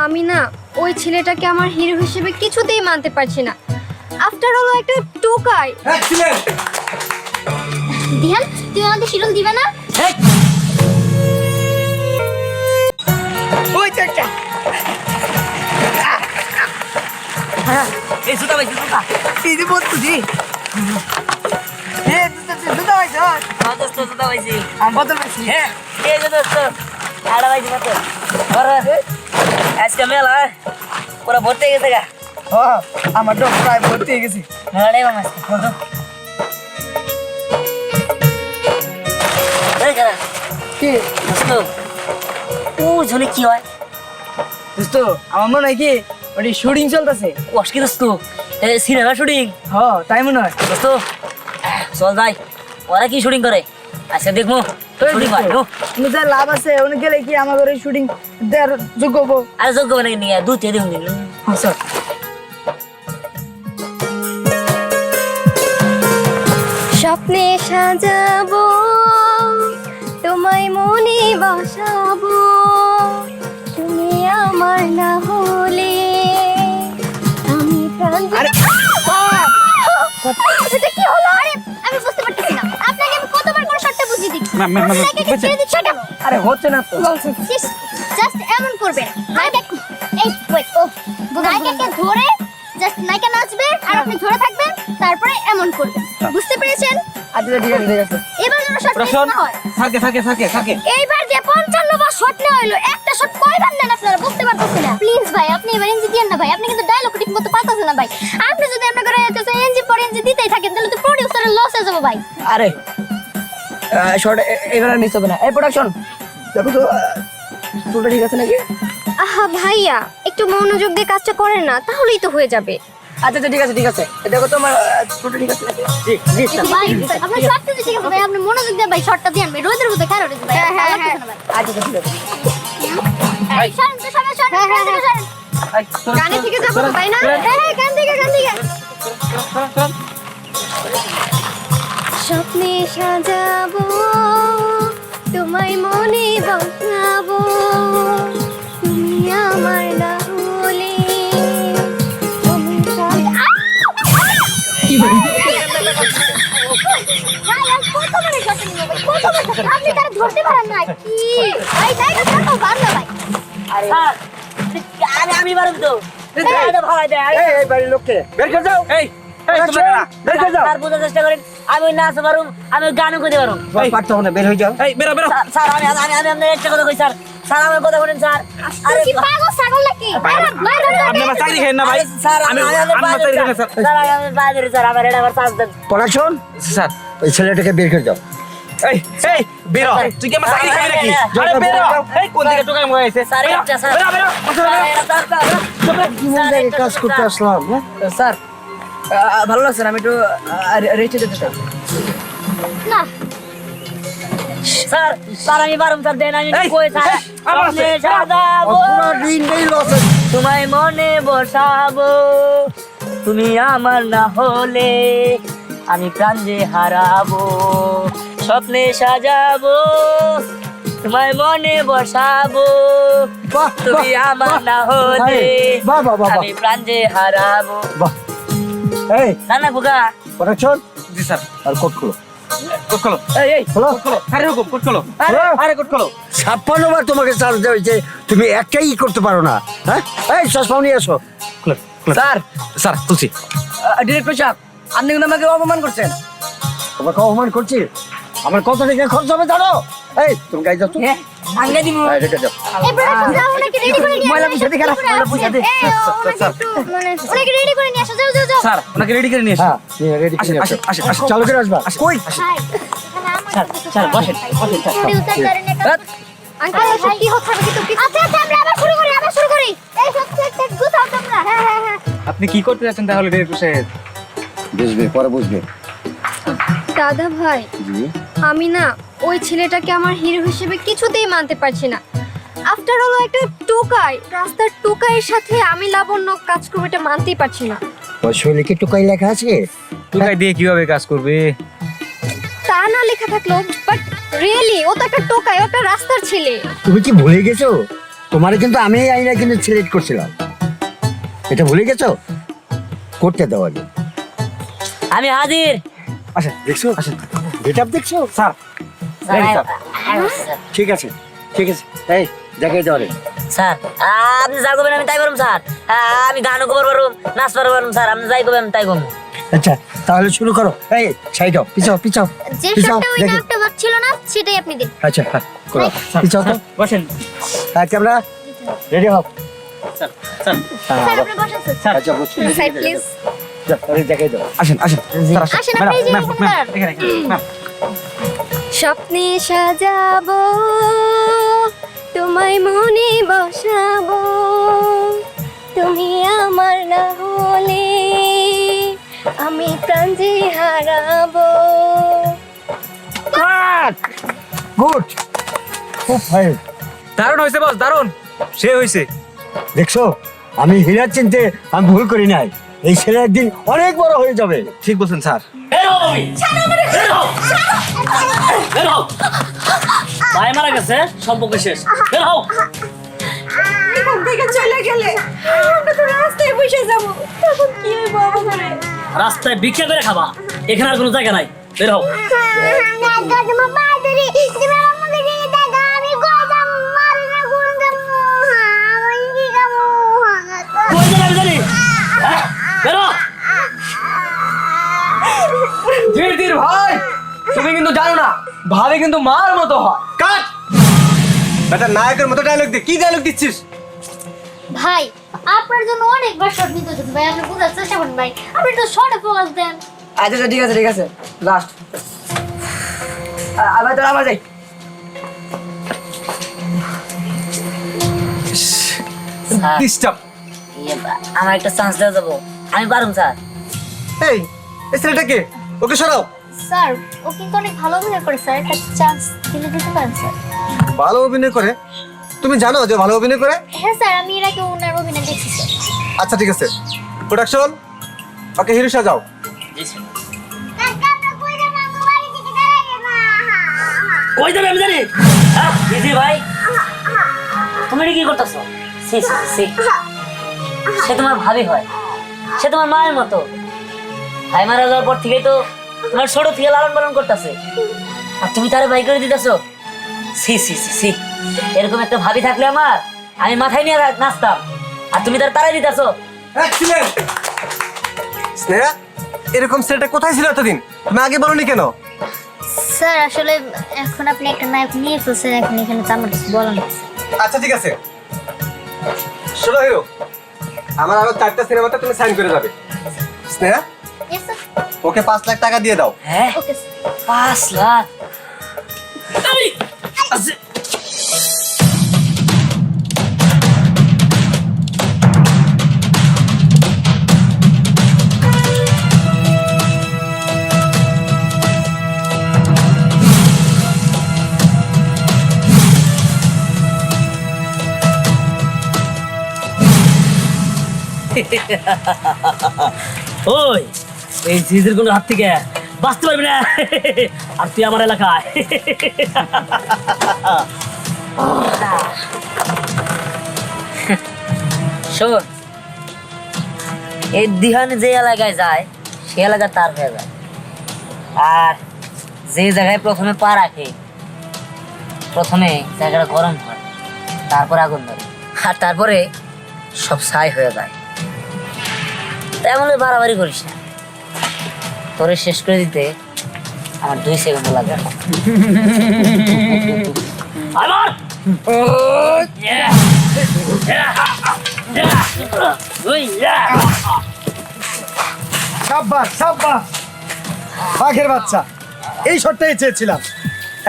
আমি না ওই ছেলেটাকে আমার হিরো হিসেবে কিছুতেই মানতে পারছি না। আফটার অল একটা টোকাই। দিহান, তুই আমাদের শিরল দিবে না? ওই তো একটা এই জুতা ভাই জুতা এই যে বলছি এ জুতা ভাই জুতা ভাইছি আমি বদল ভাইছি হ্যাঁ এই যে দোস্ত আড়া ভাইছি মত আর আজকে মেলা পুরো ভর্তি হয়ে গেছে গা হ্যাঁ আমার তো প্রায় ভর্তি হয়ে গেছে আরে মামা এই করা কি দোস্ত ও জনে কি হয় দোস্ত আমার মনে হয় কি ওটি শুটিং চলতেছে ওয়াশকি দোস্ত সিনেমা শুটিং হ্যাঁ তাই মনে হয় দোস্ত চল যাই ওরা কি শুটিং করে আচ্ছা দেখবো শুটিং হয় কিন্তু যা লাভ আছে উনি গেলে কি আমার ঘরে শুটিং দেওয়ার যোগ্য হবো আরে যোগ্য মানে নিয়ে দু তিন দিন হ্যাঁ স্যার স্বপ্নে সাজাবো তোমায় মনে বসাবো তুমি আমার না হলে আমি প্রাণ এটা কি হলো? আরে আমি বুঝতে পারতেছি না আপনাকে আমি কতবার করে শর্টটা বুঝিয়ে দিচ্ছি আরে হচ্ছে না তো জাস্ট এমন করবেন নায়িকা এই ওয়েট ও নায়িকাকে ধরে জাস্ট নায়িকা নাচবে আর আপনি ধরে থাকবেন তারপরে এমন করবেন বুঝতে পেরেছেন? আচ্ছা ঠিক আছে ঠিক আছে এবার যেন শর্ট না হয় থাকে এইবার যে 55 বার শট নেওয়া হলো একটা শট কয়বার নেন আপনারা বুঝতে পারতেছেন না প্লিজ ভাই আপনি এবার এনজি দিয়েন না ভাই আপনি কিন্তু ডায়লগ ঠিক মতো পাচ্ছেন না ভাই আপনি যদি আমরা করে এনজি পর এনজি দিতেই থাকেন তাহলে তো প্রোডিউসারের লস হয়ে যাবে ভাই আরে শর্ট এবার মিস হবে না এই প্রোডাকশন দেখো তো পুরো ঠিক আছে নাকি আহা ভাইয়া একটু মনোযোগ দিয়ে কাজটা করেন না তাহলেই তো হয়ে যাবে আচ্ছা ঠিক আছে দেখো তোমার পুরো ঠিক আছে নাকি ভাই আপনি শটটা ঠিক আছে ভাই আপনি মনোযোগ দিয়ে ভাই শটটা দেন ভাই রোদের মধ্যে কারো ভাই হ্যাঁ আচ্ছা ঠিক আছে এই শট তো শট গানে থেকে যাবো ভাই না হ্যাঁ গান থেকে স্বপ্নে সাজাবো তোমায় মনে বসাবো তুমি আমার না হলে আপনি তারা ধরতে পারেন না কি ভাই জায়গা ছাড়ো বাংলা ভাই আরে আমি পারব তো ভাই এই বাড়ির লোককে বের করে যাও এই তোমরা বের করে যাও স্যার বোঝার চেষ্টা করেন আমি নাচ পারুম আমি গানও করতে পারুম পারতো না বের হয়ে যাও এই বেরো স্যার আমি আপনাদের একটা কথা কই স্যার আমার কথা বলেন স্যার আরে কি পাগল ছাগল নাকি আপনি আমার চাকরি খাইেন না ভাই স্যার আমি চাকরি খাই না স্যার আমি বাইরে স্যার আমার এটা আবার চার্জ দেন প্রোডাকশন স্যার ওই ছেলেটাকে বের করে দাও এই বেরো তুই কি আমার চাকরি খাবি নাকি আরে বেরো এই কোন দিকে টোকাই মরে আছে স্যার এটা স্যার বেরো কাজ করতে আসলাম স্যার ভালো লাগছে না আমি একটু রেস্টে যেতে চাই না স্যার আমি পারুম স্যার দেন আমি কই স্যার আপনি সাজাবো পুরো দিন নেই লস তোমায় মনে বসাবো তুমি আমার না হলে আমি প্রাণ যে হারাবো স্বপ্নে সাজাবো তোমায় মনে বসাবো তুমি আমার না হলে আমি প্রাণ যে হারাবো এই না বুগা প্রোডাকশন জি স্যার আর কোট খুলো কোট খোলো এই খোলো আরে হুকুম কোট খোলো আরে কোট খোলো 56 বার তোমাকে চার্জ দেওয়া হয়েছে তুমি একটাই করতে পারো না হ্যাঁ এই চশমা নিয়ে এসো স্যার তুলছি ডিরেক্টর সাহেব আপনি কিন্তু আমাকে অপমান করছেন তোমাকে অপমান করছি আমার কত টাকা খরচ হবে জানো এই তুমি গাই যাও তো হ্যাঁ আঙ্গে দিমু এই রেখে যাও এই প্রোডাকশন দাও ওনাকে রেডি করে নিয়ে ময়লা পুষা দিখা ময়লা পুষা দে মানে ওনাকে রেডি করে নিয়ে আসো যাও স্যার ওনাকে রেডি করে নিয়ে এসো হ্যাঁ রেডি করে আসেন আসেন চালু করে আসবা কই ভাই এখানে আমার স্যার বসেন প্রোডিউসার জানেন এটা আঙ্কেল কি হচ্ছে কি আচ্ছা আমরা আবার শুরু করি এই সব চেক গুছাও তোমরা হ্যাঁ আপনি কি করতে যাচ্ছেন তাহলে ডিরেক্টর সাহেব বুঝবে পরে বুঝবে দাদা ভাই আমি না ওই ছেলেটাকে আমার হিরো হিসেবে কিছুতেই মানতে পারছি না আফটার অল একটা টোকাই রাস্তার টোকাইয়ের সাথে আমি লাবণ্য কাজ করব এটা মানতেই পারছি না ওই শৈলী কি টুকাই লেখা আছে টোকাই দিয়ে কিভাবে কাজ করবে তা না লেখা থাকলো, বাট রিয়েলি ও তো একটা টোকাই, ও একটা রাস্তার ছেলে। তুমি কি ভুলে গেছো? তোমারে কিন্তু আমি এই আইনা কিন্তু সিলেক্ট করছিলাম, এটা ভুলে গেছো? করতে দাও আগে। আমি হাজির আসেন, দেখছো? আসেন, গেট আপ দেখছো? Sir sir, Ready, sir. Sir. ঠিক আছে, ঠিক আছে। এই দেখাই দাও রে। স্যার আপনি যা করবেন আমি তাই করুন স্যার। আমি গানও করবার পারুম, নাচ পারবার পারুম স্যার। আপনি যাই করবেন তাই করুন। আচ্ছা তাহলে শুরু করো। এই সাইড হও, পিছাও পিছাও যে পিছাও, শটটা ওই দেখি। নামটা ছিল না, সেটাই আপনি দিন। আচ্ছা হ্যাঁ, করো, পিছাও তো। বসেন হ্যাঁ, ক্যামেরা রেডি হও। স্যার স্যার স্যার আপনি বসেন স্যার। আচ্ছা বসো, সাইড প্লিজ। যাও, তাহলে দেখাই দাও। আসেন আসেন স্যার, আসেন। আসেন আপনি, এই যে এরকম দাঁড়ান। এখানে ম্যাম স্বপ্নে সাজাবো, তোমায় মনে বসাবো, তুমি আমার না হলে আমি প্রাণ যে হারাবো। গুড, খুব ফাইন। দারুণ হয়েছে বস, দারুণ, সে হয়েছে। দেখছো, আমি হীরার চিনতে আমি ভুল করি নাই। এই ছেলে একদিন অনেক বড় হয়ে যাবে। ঠিক বলছেন স্যার। ভাই মারা গেছে, সম্পর্ক শেষ। বের হও। এখান থেকে চলে গেলে আমরা তো রাস্তায় বসে যাবো, তখন কি হইব আমাদের? রাস্তায় ভিক্ষা করে খাবা, এখানে আর কোনো জায়গা নাই। বের হও। কই যাবে আমি জানি? হ্যাঁ? বের হও। ধীর ধীর ভাই, তুমি কিন্তু জানো না ভাবে কিন্তু মার মতো হয়। কাট বেটা, নায়কের মতো ডায়লগ দে। কি ডায়লগ দিচ্ছিস? ভাই আপনার জন্য অনেকবার শট নিতে হচ্ছে ভাই, আপনি বোঝার চেষ্টা করুন ভাই, আপনি তো শর্টে ফোকাস দেন। আচ্ছা ঠিক আছে ঠিক আছে, লাস্ট। আবার তো আবার যাই। ডিস্টার্ব। আমার একটা চান্স দেওয়া যাবো? আমি পারুম স্যার। এই এই ছেলেটা কে? ওকে সরাও। স্যার ও কিন্তু অনেক ভালো অভিনয় করে স্যার, একটা চান্স দিলে দিতে পারেন স্যার। ভালো অভিনয় করে? তুমি জানো যে ভালো অভিনয় করে? হ্যাঁ স্যার, আমি এর আগে ওনার অভিনয় দেখছি স্যার। আচ্ছা ঠিক আছে, প্রোডাকশন ওকে হিরো সাজাও। কই যাবে আমি জানি? হ্যাঁ দিদি ভাই, তুমি এটা কি করতেছো? সি সি সি, সে তোমার ভাবি হয়, সে তোমার মায়ের মতো। ভাই মারা যাওয়ার পর থেকেই তো তোমার ছোট থেকে লালন পালন করতেছে, আর তুমি তারে ভাই করে দিতেছো। সি সি সি সি, এরকম একটা ভাবি থাকলে আমার, আমি মাথায় নিয়ে নাচতাম, আর তুমি তার তারাই দিতেছো। এক্সিলেন্ট। স্নেহা, এরকম ছেলেটা কোথায় ছিল এতদিন? তুমি আগে বলনি কেন? স্যার আসলে এখন আপনি একটা নায়ক নিয়ে ফেলছেন, এখন এখানে তো আমার কিছু বলার নেই। আচ্ছা ঠিক আছে, শোনো হিরো, আমার আরো 4টা সিনেমাতে তুমি সাইন করে যাবে। Sneha, yes sir. Okay 5 lakh টাকা দিয়ে দাও। হ্যাঁ ওকে স্যার। 5 লাখ? ওই এই সিজের কোন হাত থেকে বাঁচতে পারবি না, আর তুই আমার এলাকায়। শোন, এই দিহান যে এলাকায় যায় সে এলাকা তার হয়ে যায়, আর যে জায়গায় প্রথমে পা রাখে প্রথমে জায়গাটা গরম হয়, তারপর আগুন ধরে, আর তারপরে সব ছাই হয়ে যায়। তেমন বাড়াবাড়ি করিস না, তোরে শেষ করে দিতে আমার 2 সেকেন্ড লাগে। আমার সাব্বাস সাব্বাস, বাঘের বাচ্চা, এই শটটাই চেয়েছিলাম।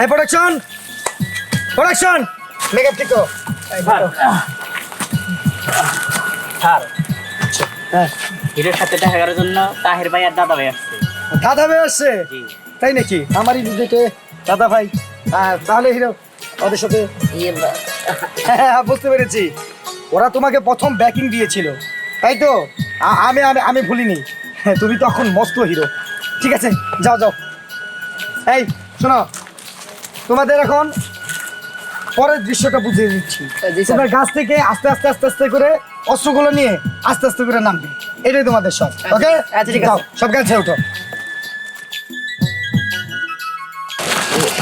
এই প্রোডাকশন, প্রোডাকশন, মেকআপ ঠিক করো। স্যার, হিরোর সাথে দেখা করার জন্য তাহের ভাই আর দাদা ভাই আসছে। দাদা ভাই আসছে? তাই নাকি? আমারই নিজেকে দাদা ভাই। তাহলে হিরো ওদের সাথে, হ্যাঁ বুঝতে পেরেছি, ওরা তোমাকে প্রথম ব্যাকিং দিয়েছিল তাই তো? আমি আমি আমি ভুলিনি, তুমি তখন মস্ত হিরো। ঠিক আছে, যাও যাও। এই শোনো, তোমাদের এখন পরের দৃশ্যটা বুঝিয়ে দিচ্ছি। জি, স্যার। তোমার গাছ থেকে আস্তে আস্তে আস্তে আস্তে করে অস্ত্রগুলো নিয়ে আস্তে আস্তে করে নামবে, এটাই তোমাদের সব। ওকে, আচ্ছা, ঠিক আছে। যাও, সব গাছে ওঠো।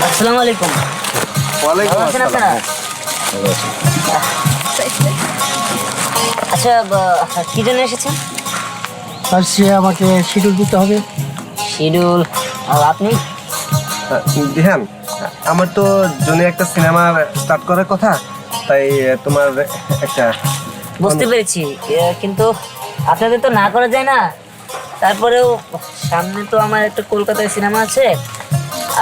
আসসালামু আলাইকুম। ওয়ালাইকুম ভালো আছেন আসসালাম। আপনারা? আচ্ছা, কি জন্য এসেছেন? আর সে আমাকে শিডিউল দিতে হবে। শিডিউল? আপনি? দিহান, আমার তো জন্য একটা সিনেমা স্টার্ট করার কথা, তাই তোমার একটা বুঝতে পেরেছি, কিন্তু আপনাদের তো না করা যায় না। তারপরেও সামনে তো আমার একটা কলকাতায় সিনেমা আছে,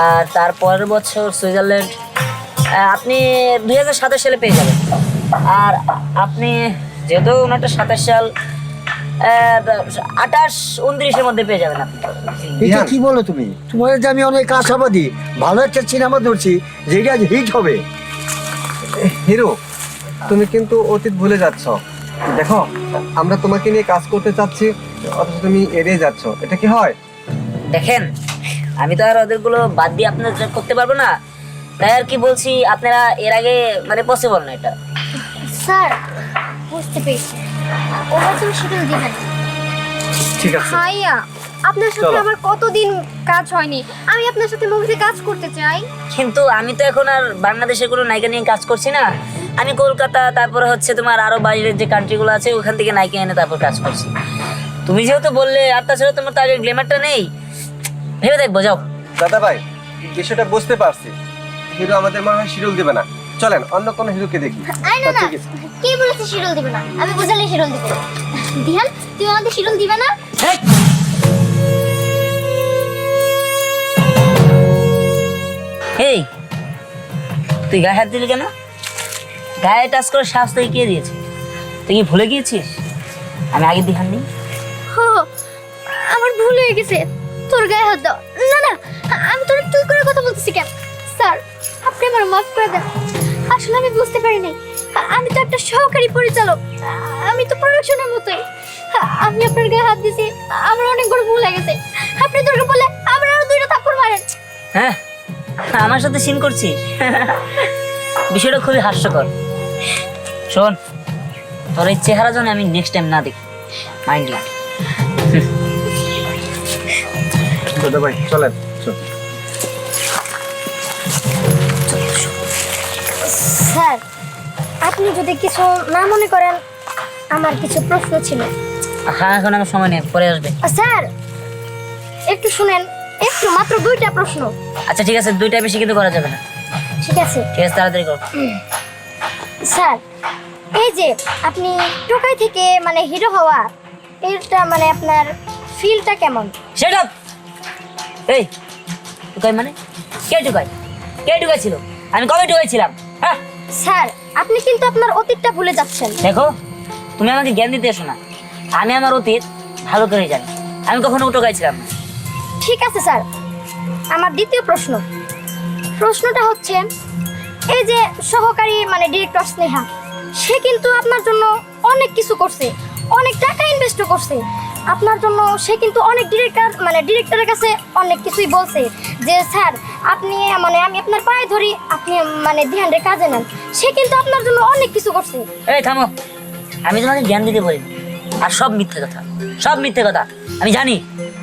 আর তারপরের বছর সুইজারল্যান্ড। আপনি 2027 সালে পেয়ে যাবেন। আর আপনি যেহেতু ওনারটা 27 সাল, 28-29-এর মধ্যে পেয়ে যাবেন আপনি। এটা কি বলো তুমি? তোমার যে আমি অনেক আশাবাদী, ভালো একটা সিনেমা ধরছি যেটা হিট হবে। হিরো, তুমি কিন্তু অতীত ভুলে যাচ্ছ। দেখো, আমরা তোমাকে নিয়ে কাজ করতে চাচ্ছি, অথচ তুমি এড়িয়ে যাচ্ছ। এটা কি হয়? দেখেন, আমি তো আর ওদেরগুলো বাদ দিয়ে আপনার করতে পারবো না, তাই আর কি বলছি, আপনারা এর আগে মানে পসিবল না এটা। স্যার বুঝতে পেরেছি, ওরা তো শিডিউল দিবেন। ঠিক আছে, ভাইয়া, আপনার সাথে চলো। আমার কতদিন কাজ হয়নি, আমি আপনার সাথে মুভিতে কাজ করতে চাই। কিন্তু আমি তো এখন আর বাংলাদেশের কোনো নায়িকা নিয়ে কাজ করছি না। আমি কলকাতা, তারপরে হচ্ছে তোমার আরো বাইরের যে কান্ট্রিগুলো আছে ওখান থেকে নায়িকা এনে তারপর কাজ করছি। তুমি যেহেতু বললে, আর তাছাড়া তোমার তো আগে গ্ল্যামারটা নেই, ভেবে দেখবো, যাও। দাদা ভাই, বিষয়টা বুঝতে পারছি। হিরো আমাদের মনে হয় শিডিউল দেবে না। চলেন অন্য কোনো হিরোকে দেখি। আই না না, ঠিক আছে। কে বলেছে শিডিউল দিবে না? আমি বুঝালে শিডিউল দিবে। দিহান, তুমি আমাদের শিডিউল দিবে না? হেই! এই, তুই গায়ে হাত দিলি কেন? গায়ে টাচ করে শ্বাস তোকে কে দিয়েছে? তুই কি ভুলে গিয়েছিস আমি আগে দিহান নি? হো, আমার ভুল হয়ে গেছে, তোর গায়ে হাত দাও। না না, আমি তোর তুই করে কথা বলতেছি কেন? স্যার, আপনি আমার মাফ করে দেন। আসলে আমি বুঝতে পারি নাই, আমি তো একটা সহকারী পরিচালক, আমি তো প্রোডাকশনের মতোই। আমি আপনার গায়ে হাত দিছি, আমার অনেক বড় ভুল হয়ে গেছে। আপনি তোকে বলে আমার আরো 2টা থাপ্পড় মারেন। হ্যাঁ, আমার সাথে সিন করছিস? বিষয়টা খুবই হাস্যকর। শোন, তোর এই চেহারা যেন আমি নেক্সট টাইম না দেখি, মাইন্ড ইউ। দাদা ভাই চলেন। চল। স্যার, আপনি যদি কিছু না মনে করেন, আমার কিছু প্রশ্ন ছিল। হ্যাঁ, এখন আমার সময় নেই, পরে আসবে। স্যার, একটু শুনেন, একটু মাত্র 2টা প্রশ্ন। আচ্ছা ঠিক আছে, 2টা বেশি কিন্তু করা যাবে না। ঠিক আছে ঠিক আছে, তাড়াতাড়ি করো। স্যার, এই যে আপনি টোকাই থেকে মানে হিরো হওয়া, এটা মানে আপনার ফিলটা কেমন? Set up! এই, টুকাই মানে? কে টুকাই? কে টুকাই ছিল? আমি কবে টুকাই ছিলাম? হ্যাঁ, স্যার, আপনি কিন্তু আপনার অতীতটা ভুলে যাচ্ছেন। দেখো, তুমি আমাকে জ্ঞান দিতে এসো না। আমি আমার অতীত ভালো করে জানি, আমি কখনো টুকাই ছিলাম না। ঠিক আছে স্যার, আমার দ্বিতীয় প্রশ্ন, প্রশ্নটা হচ্ছে এই যে সহকারী মানে ডিরেক্টর স্নেহা, সে কিন্তু আপনার জন্য অনেক কিছু করছে, অনেক টাকা ইনভেস্ট করছে আপনার জন্য। সে কিন্তু অনেক ডিরেক্টরের কাছে অনেক কিছুই বলছে যে স্যার আপনি মানে আমি আপনার পায়ে ধরি, আপনি মানে ধ্যানের কাজে নেন। সে কিন্তু আপনার জন্য অনেক কিছু করছে। এই থামো, আমি তোমাকে জ্ঞান দিতে বলি, আর সব মিথ্যে কথা, সব মিথ্যে কথা। আমি জানি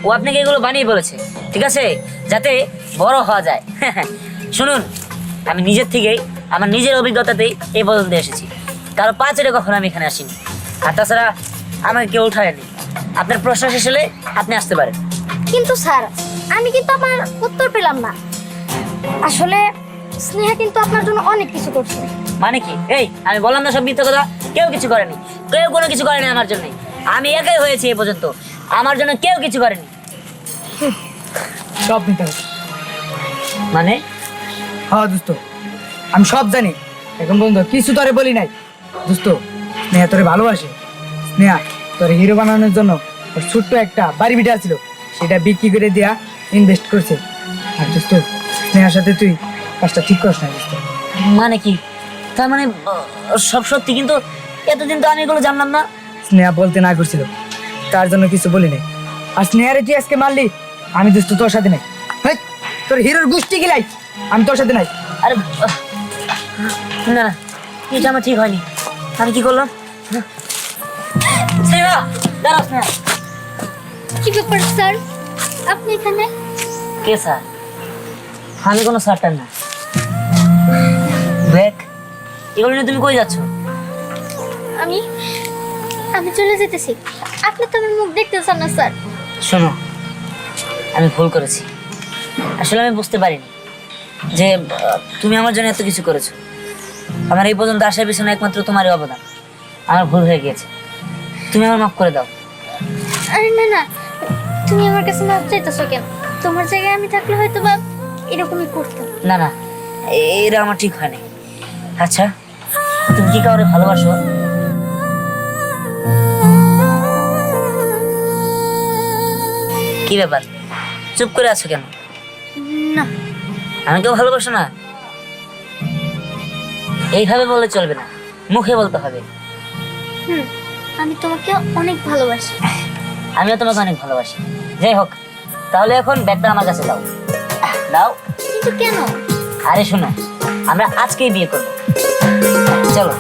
ও আপনাকে এগুলো বানিয়ে বলেছে, ঠিক আছে, যাতে বড় হওয়া যায়। শুনুন, আমি নিজের থেকেই, আমার নিজের অভিজ্ঞতাতেই এই পর্যন্ত এসেছি, কারো পা চেড়ে কখনো আমি এখানে আসিনি। আর তাছাড়া আমাকে কেউ উঠায়নি। আপনার প্রশ্ন শেষ হলে আপনি আসতে পারেন। কিন্তু স্যার, আমি কিন্তু আমার উত্তর পেলাম না। আসলে স্নেহা কিন্তু আপনার জন্য অনেক কিছু করছে। মানে কি? এই, আমি বললাম না সব মিথ্যে কথা, কেউ কিছু করেনি, কেউ কোনো কিছু করেনি আমার জন্য। আমি একাই হয়েছি এ পর্যন্ত, আমার জন্য কেউ কিছু করেনি। সব নিতে হবে। মানে? হ্যাঁ দোস্ত, আমি সব জানি, এখন পর্যন্ত কিছু তোরে বলি নাই। দোস্ত, স্নেহা তোরে ভালোবাসে। স্নেহা তোরে হিরো বানানোর জন্য ওর ছোট্ট একটা বাড়ি ভিটা ছিল, সেটা বিক্রি করে দেয়া ইনভেস্ট করছে। আর দোস্ত, স্নেহার সাথে তুই কাজটা ঠিক করিস না দোস্ত। মানে কি? তার মানে সব সত্যি, কিন্তু এতদিন তো আমি এগুলো জানলাম না। স্নেহা বলতে না করছিল, তার জন্য কিছু বলি নাই। আর স্নেহারে তুই আজকে মারলি, আমি দোস্ত তোর সাথে নেই। হেই, তোর হিরোর গুষ্টি গিলাই, আমি তোর সাথে নাই। আরে না, এটা আমার ঠিক হয়নি। আমি কি করলাম? স্নেহা, দাঁড়াও স্নেহা। কি ব্যাপার স্যার, আপনি এখানে? কে স্যার? আমি কোনো স্যারটার না। দেখ, এগুলো নিয়ে তুমি কই যাচ্ছ? আমি আমি চলে যেতেছি। আপনি তো আমার মুখ দেখতেছেন না স্যার। শোনো, আমি ভুল করেছি। আসলে আমি বুঝতে পারিনি যে তুমি আমার জন্য এত কিছু করেছো। আমার এই পর্যন্ত আসার পিছনে একমাত্র তোমারই অবদান। আমার ভুল হয়ে গিয়েছে, তুমি আমার মাফ করে দাও। আরে না না, তুমি আমার কাছে মাপ চাইতেছো কেন? তোমার জায়গায় আমি থাকলে হয়তো বা এরকমই করতাম। না না, এটা আমার ঠিক হয়নি। আচ্ছা, তুমি কি কাউরে ভালোবাসো? কি ব্যাপার, চুপ করে আছো কেন? না। আমাকে ভালোবাসো না? এইভাবে বললে চলবে না, মুখে বলতে হবে। আমি তোমাকে অনেক ভালোবাসি। আমিও তোমাকে অনেক ভালোবাসি। যাই হোক, তাহলে এখন ব্যাগটা আমার কাছে দাও। দাও। কিন্তু কেন? আরে শোনো, আমরা আজকেই বিয়ে করবো, চলো।